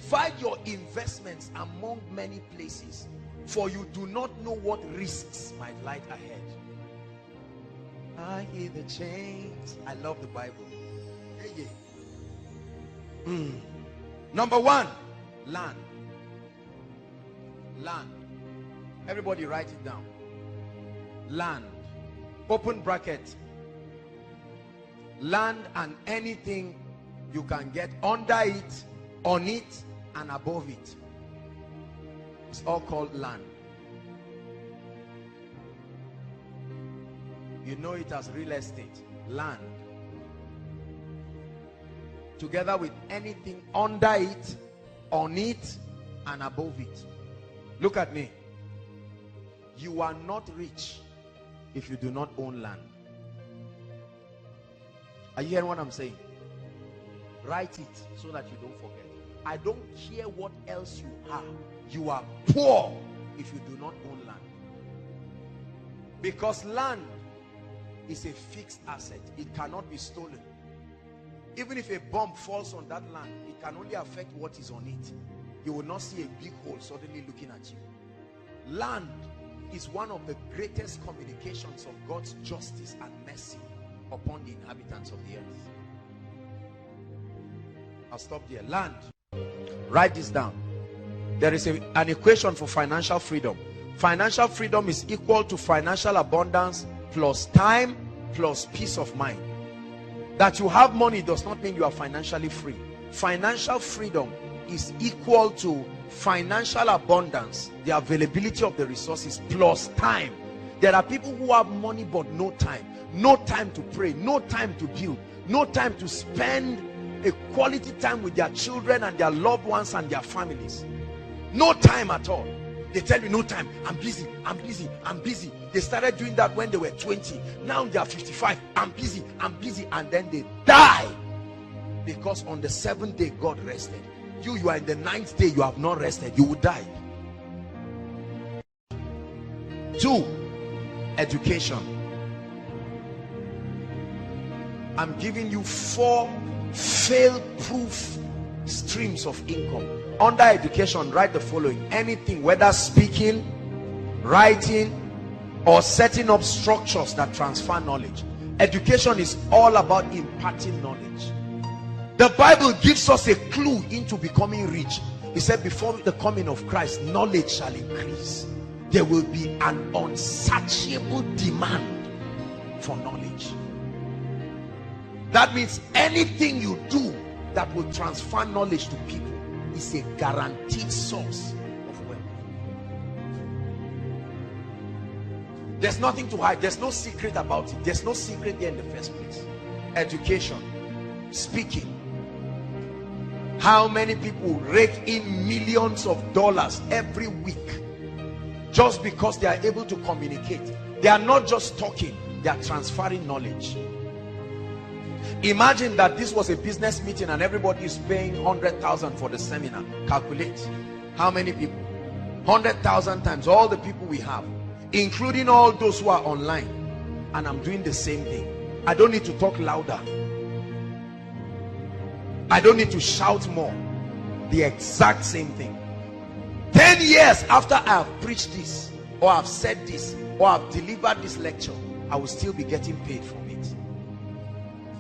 Divide your investments among many places, for you do not know what risks might lie ahead. I hear the chains. I love the Bible. Hey, yeah. Number one, land. Land. Everybody write it down. Land. Open bracket. Land and anything you can get under it, on it, and above it. It's all called land. You know it as real estate. Land. Together with anything under it, on it, and above it. Look at me. You are not rich if you do not own land. Are you hearing what I'm saying? Write it so that you don't forget. I don't care what else you are. You are poor if you do not own land. Because land is a fixed asset. It cannot be stolen. Even if a bomb falls on that land, it can only affect what is on it. You will not see a big hole suddenly looking at you. Land is one of the greatest communications of God's justice and mercy upon the inhabitants of the earth. I'll stop there. Land. Write this down. There is an equation for financial freedom. Financial freedom is equal to financial abundance plus time plus peace of mind. That you have money does not mean you are financially free. Financial freedom is equal to financial abundance, the availability of the resources, plus time. There are people who have money but no time. No time to pray, no time to build, no time to spend a quality time with their children and their loved ones and their families. No time at all. They tell you no time. I'm busy, I'm busy, I'm busy. They started doing that when they were 20. Now they are 55. I'm busy, and then they die. Because on the 7th day God rested. You are in the 9th day, you have not rested. You will die. 2, education. I'm giving you 4 fail-proof streams of income. Under education, write the following. Anything, whether speaking, writing, or setting up structures that transfer knowledge. Education is all about imparting knowledge. The Bible gives us a clue into becoming rich. He said, before the coming of Christ, knowledge shall increase. There will be an unsatiable demand for knowledge. That means anything you do that will transfer knowledge to people is a guaranteed source of wealth. There's nothing to hide. There's no secret about it. There's no secret there in the first place. Education, speaking. How many people rake in millions of dollars every week just because they are able to communicate? They are not just talking, they are transferring knowledge. Imagine that this was a business meeting and everybody is paying 100,000 for the seminar. Calculate how many people. 100,000 times all the people we have, including all those who are online. And I'm doing the same thing. I don't need to talk louder. I don't need to shout more. The exact same thing. 10 years after I have preached this, or I've said this, or I've delivered this lecture, I will still be getting paid from it.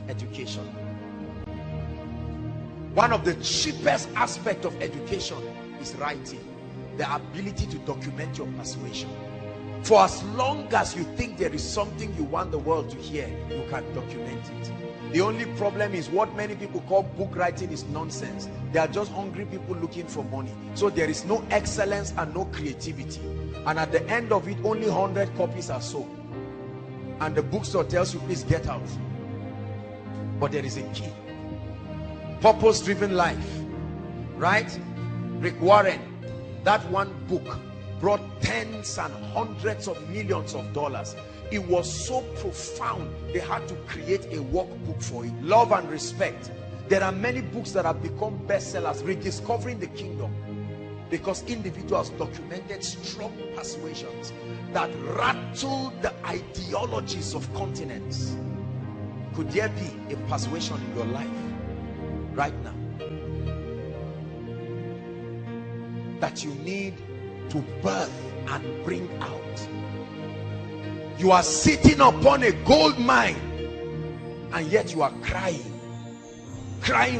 Education. One of the cheapest aspects of education is writing. The ability to document your persuasion. For as long as you think there is something you want the world to hear, you can document it. The only problem is what many people call book writing is nonsense. They are just hungry people looking for money. So there is no excellence and no creativity. And at the end of it, only 100 copies are sold. And the bookstore tells you, please get out. But there is a key. Purpose-driven life. Right? Rick Warren, that one book brought tens and hundreds of millions of dollars. It was so profound, they had to create a workbook for it. Love and Respect. There are many books that have become bestsellers. Rediscovering the Kingdom. Because individuals documented strong persuasions that rattled the ideologies of continents. Could there be a persuasion in your life right now? that you need to birth and bring out. You are sitting upon a gold mine and yet you are crying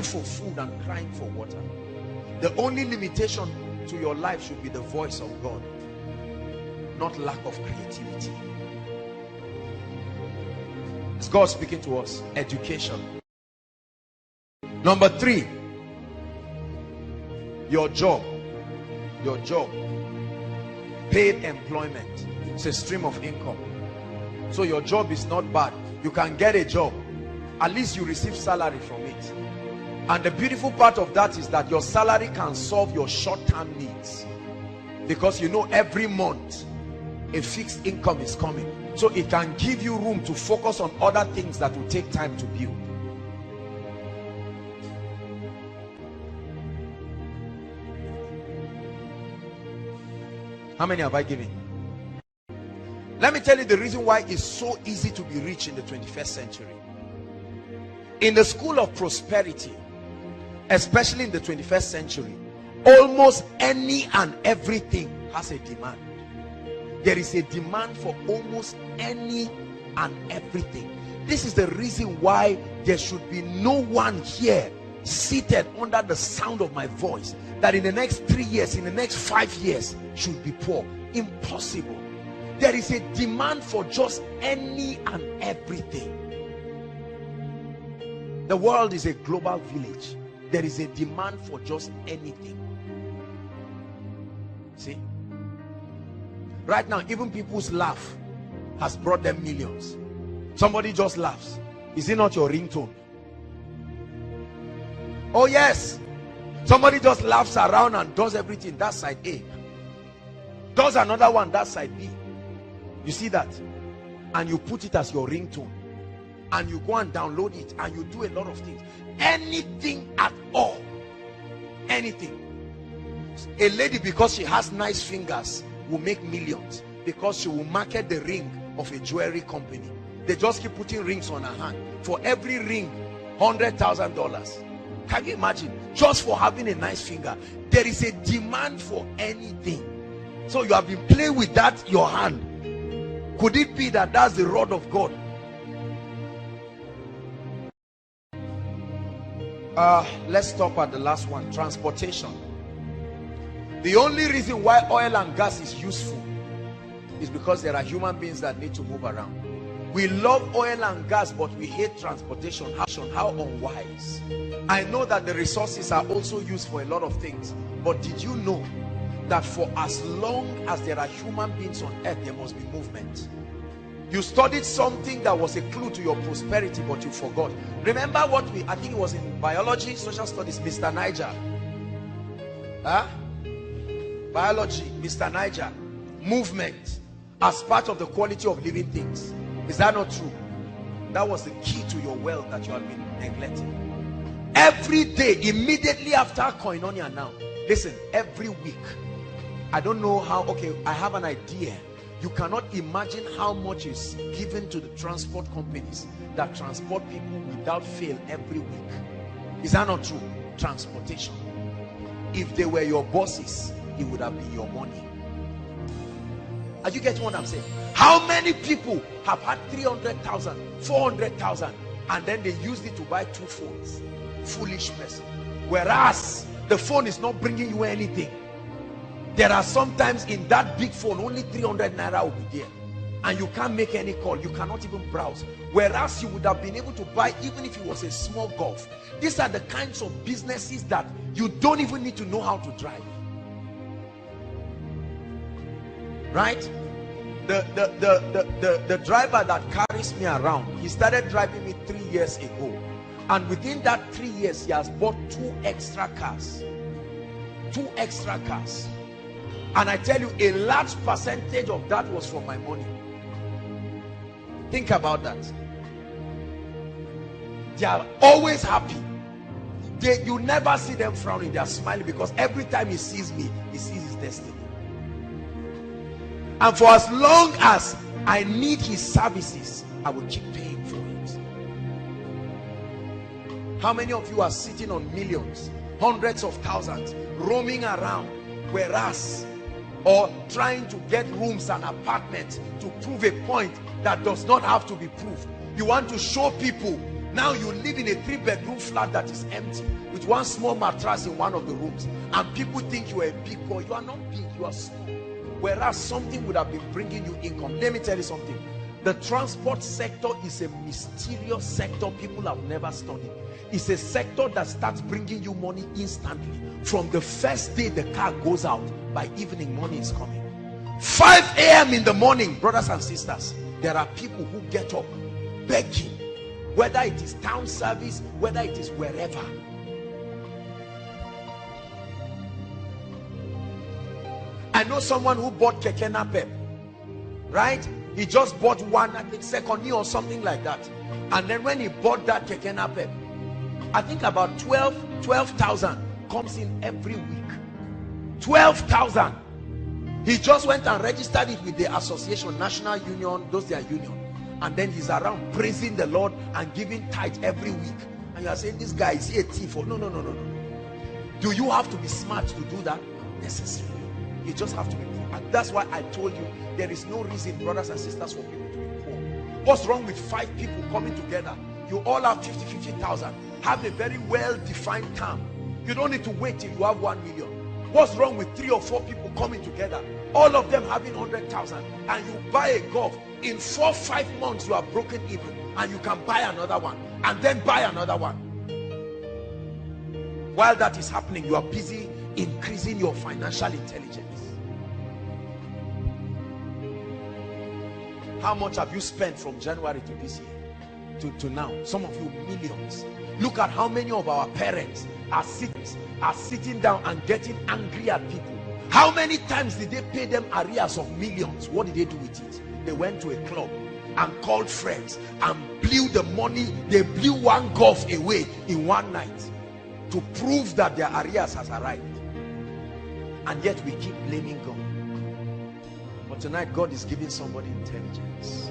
for food and crying for water. The only limitation to your life should be the voice of God, not lack of creativity. Is God speaking to us? Education. Number 3, your job. Your job, paid employment. It's a stream of income. So your job is not bad. You can get a job, at least you receive salary from it. And the beautiful part of that is that your salary can solve your short-term needs, because you know every month a fixed income is coming, so it can give you room to focus on other things that will take time to build. How many have I given? Let me tell you the reason why it's so easy to be rich in the 21st century. In the school of prosperity, especially in the 21st century, almost any and everything has a demand. There is a demand for almost any and everything. This is the reason why there should be no one here seated under the sound of my voice that in the next 3 years, in the next 5 years should be poor. Impossible. There is a demand for just any and everything. The world is a global village. There is a demand for just anything. See? Right now, even people's laugh has brought them millions. Somebody just laughs. Is it not your ringtone? Oh yes. Somebody just laughs around and does everything. That's side A. Does another one, that's side B. You see that? And you put it as your ringtone. And you go and download it and you do a lot of things. Anything at all. Anything. A lady, because she has nice fingers, will make millions because she will market the ring of a jewelry company. They just keep putting rings on her hand. For every ring, $100,000. Can you imagine? Just for having a nice finger. There is a demand for anything. So you have been playing with that, your hand. Could it be that that's the rod of God? Let's stop at the last one. Transportation. The only reason why oil and gas is useful is because there are human beings that need to move around. We love oil and gas, but we hate transportation. How unwise. I know that the resources are also used for a lot of things, but did you know that for as long as there are human beings on earth, there must be movement? You studied something that was a clue to your prosperity, but you forgot. Remember what I think it was in biology, social studies, Mr. Niger. Biology, Mr. Niger. Movement as part of the quality of living things. Is that not true? That was the key to your wealth that you have been neglecting. Every day, immediately after Koinonia now, listen, every week, I don't know how, okay, I have an idea. You cannot imagine how much is given to the transport companies that transport people without fail every week. Is that not true? Transportation. If they were your bosses, it would have been your money. Are you getting what I'm saying? How many people have had 300,000, 400,000, and then they used it to buy 2 phones? Foolish person. Whereas the phone is not bringing you anything. There are sometimes in that big phone only 300 naira will be there, and you can't make any call. You cannot even browse. Whereas you would have been able to buy, even if it was a small Golf. These are the kinds of businesses that you don't even need to know how to drive. Right? The driver that carries me around, he started driving me 3 years ago, and within that 3 years he has bought 2 extra cars. 2 extra cars. And I tell you, a large percentage of that was from my money. Think about that. They are always happy. You never see them frowning. They are smiling because every time he sees me, he sees his destiny. And for as long as I need his services, I will keep paying for it. How many of you are sitting on millions, hundreds of thousands, roaming around, Whereas, or trying to get rooms and apartments to prove a point that does not have to be proved. You want to show people, now you live in a 3-bedroom flat that is empty with one small mattress in one of the rooms, and people think you are a big boy. You are not big, you are small. Whereas something would have been bringing you income. Let me tell you something. The transport sector is a mysterious sector people have never studied. It's a sector that starts bringing you money instantly. From the first day the car goes out, by evening money is coming. 5 a.m. in the morning, brothers and sisters, there are people who get up begging, whether it is town service, whether it is wherever. I know someone who bought keke napep, right? He just bought one, I think second year or something like that. And then when he bought that keke napep, I think about 12,000 comes in every week. 12,000. He just went and registered it with the association, national union, those their union. And then he's around praising the Lord and giving tithe every week. And you are saying, this guy, is he a thief? Or no. Do you have to be smart to do that? Not necessarily. You just have to be poor. And that's why I told you, there is no reason, brothers and sisters, for people to be poor. What's wrong with 5 people coming together? You all have 50,000. Have a very well-defined term. You don't need to wait till you have 1 million. What's wrong with 3 or 4 people coming together, all of them having 100,000, and you buy a golf? In 4 or 5 months you are broken even, and you can buy another one, and then buy another one. While that is happening, you are busy increasing your financial intelligence. How much have you spent from January to this year to now? Some of you, millions. Look at how many of our parents are sitting down and getting angry at people. How many times did they pay them arrears of millions? What did they do with it? They went to a club and called friends and blew the money. They blew one golf away in one night to prove that their arrears has arrived. And yet we keep blaming God. But tonight God is giving somebody intelligence.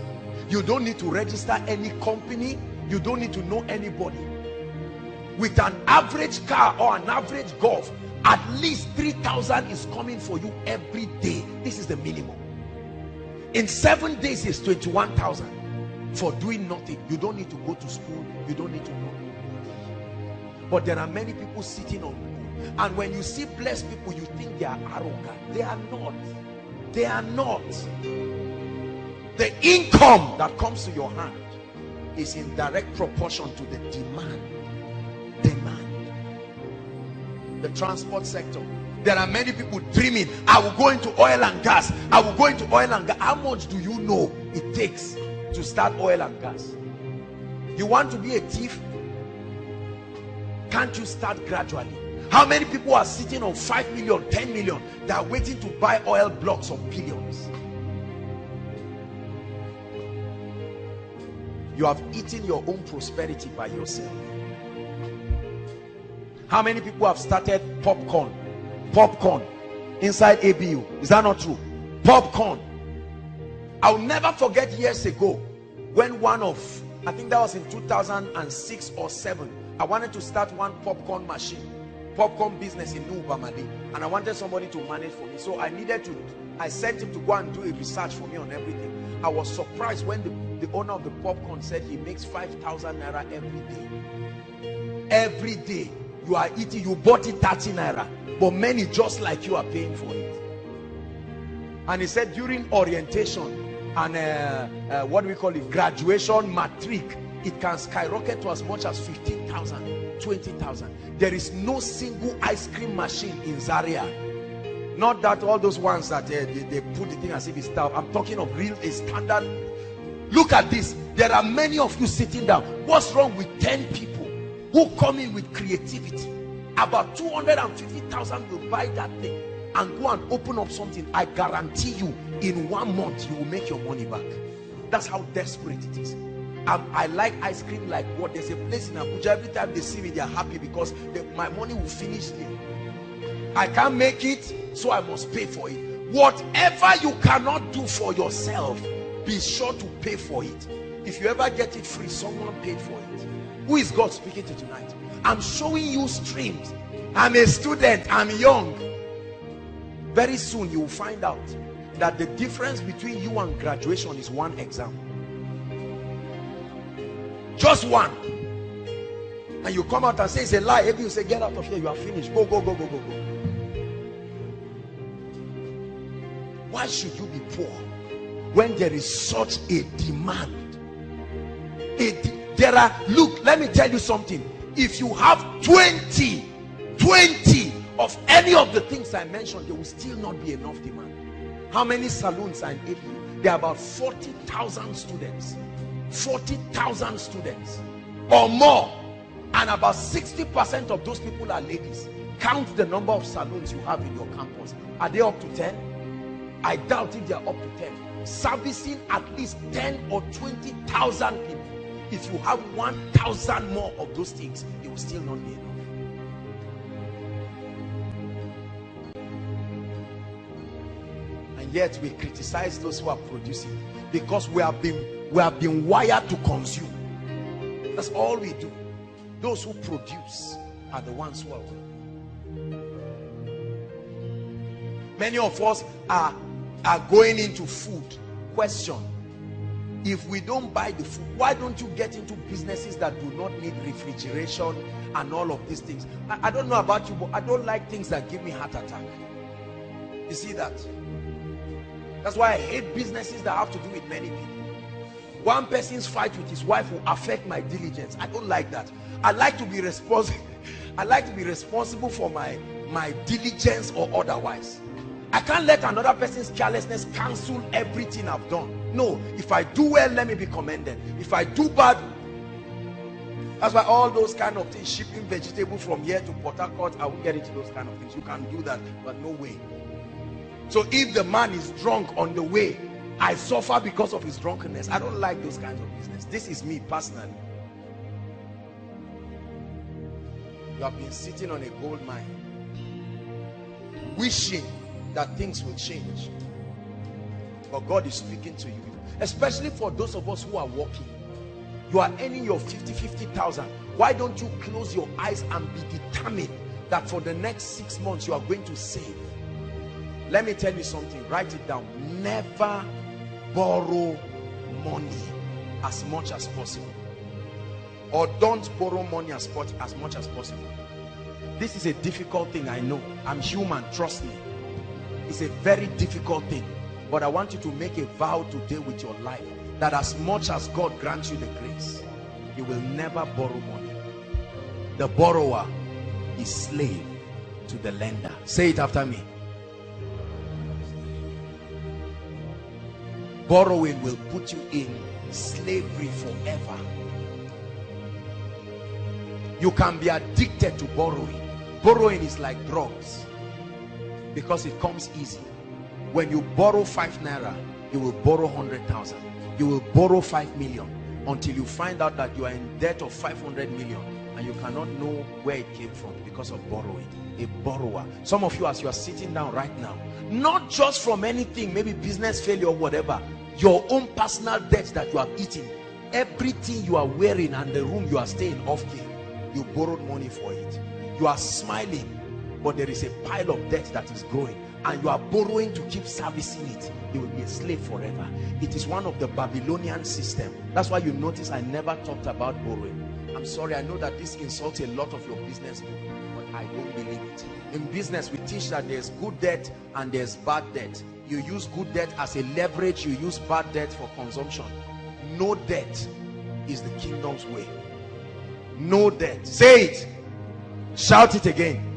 You don't need to register any company. You don't need to know anybody. With an average car or an average golf, at least 3,000 is coming for you every day. This is the minimum. In 7 days is 21,000 for doing nothing. You don't need to go to school. You don't need to know anybody. But there are many people sitting on people, and when you see blessed people, you think they are arrogant. They are not. They are not. The income that comes to your hand is in direct proportion to the demand. The transport sector, there are many people dreaming, I will go into oil and gas. I will go into oil and gas. How much do you know it takes to start oil and gas? You want to be a thief? Can't you start gradually? How many people are sitting on 5 million, 10 million? They are waiting to buy oil blocks of billions. You have eaten your own prosperity by yourself. How many people have started popcorn inside ABU? Is that not true? Popcorn. I'll never forget years ago when I think that was in 2006 or 7, I wanted to start one popcorn business in New Bamali, and I wanted somebody to manage for me. So I sent him to go and do a research for me on everything. I was surprised when the owner of the popcorn said he makes 5,000 naira every day. Every day. You are eating, you bought it 30 naira, but many just like you are paying for it. And he said during orientation and what do we call it, graduation, matric, it can skyrocket to as much as 15,000, 20,000. There is no single ice cream machine in Zaria. Not that all those ones that they put the thing as if it's tough. I'm talking of real, a standard. Look at this. There are many of you sitting down. What's wrong with 10 people who come in with creativity? About 250,000 will buy that thing and go and open up something. I guarantee you, in 1 month you will make your money back. That's how desperate it is. I like ice cream like what? There's a place in Abuja, every time they see me they are happy because my money will finish there. I can't make it, so I must pay for it. Whatever you cannot do for yourself, be sure to pay for it. If you ever get it free, someone paid for it. Who is God speaking to tonight? I'm showing you streams. I'm a student, I'm young. Very soon you will find out that the difference between you and graduation is one exam. Just one. And you come out and say it's a lie. Maybe you say, get out of here, you are finished. Go, go, go, go, go, go. Why should you be poor when there is such a demand? Look, let me tell you something. If you have 20 of any of the things I mentioned, there will still not be enough demand. How many saloons are in ABU? There are about 40,000 students. 40,000 students or more, and about 60% of those people are ladies. Count the number of saloons you have in your campus. Are they up to 10? I doubt if they are up to 10. Servicing at least 10 or 20,000 people. If you have 1,000 more of those things, it will still not be enough. And yet we criticize those who are producing, because we have been wired to consume. That's all we do. Those who produce are the ones who are winning. Many of us are going into food. Question: if we don't buy the food, why don't you get into businesses that do not need refrigeration and all of these things? I don't know about you, but I don't like things that give me heart attack. You see that? That's why I hate businesses that have to do with many people. One person's fight with his wife will affect my diligence. I don't like that. I like to be responsible. I like to be responsible for my diligence or otherwise. I can't let another person's carelessness cancel everything I've done. No, if I do well, let me be commended. If I do bad, that's why all those kind of things, shipping vegetable from here to Port Harcourt, I will get into those kind of things. You can do that, but no way. So if the man is drunk on the way, I suffer because of his drunkenness. I don't like those kinds of business. This is me personally. You have been sitting on a gold mine, wishing that things will change. But God is speaking to you, especially for those of us who are working. You are earning your 50,000. Why don't you close your eyes and be determined that for the next 6 months you are going to save? Let me tell you something. Write it down. Never borrow money as much as possible, or don't borrow money as much as possible. This is a difficult thing, I know. I'm human, trust me. It's a very difficult thing, but I want you to make a vow today with your life that as much as God grants you the grace, you will never borrow money. The borrower is slave to the lender. Say it after me. Borrowing will put you in slavery forever. You can be addicted to borrowing. Borrowing is like drugs because it comes easy. When you borrow 5 naira, you will borrow 100,000. You will borrow 5 million until you find out that you are in debt of 500 million and you cannot know where it came from because of borrowing. A borrower. Some of you, as you are sitting down right now, not just from anything, maybe business failure or whatever, your own personal debt that you have eaten, everything you are wearing and the room you are staying off key, you borrowed money for it. You are smiling, but there is a pile of debt that is growing and you are borrowing to keep servicing it. You will be a slave forever. It is one of the Babylonian system. That's why you notice I never talked about borrowing. I'm sorry, I know that this insults a lot of your business people, but I don't believe it. In business, we teach that there's good debt and there's bad debt. You use good debt as a leverage, you use bad debt for consumption. No debt is the kingdom's way. No debt. Say it. Shout it again.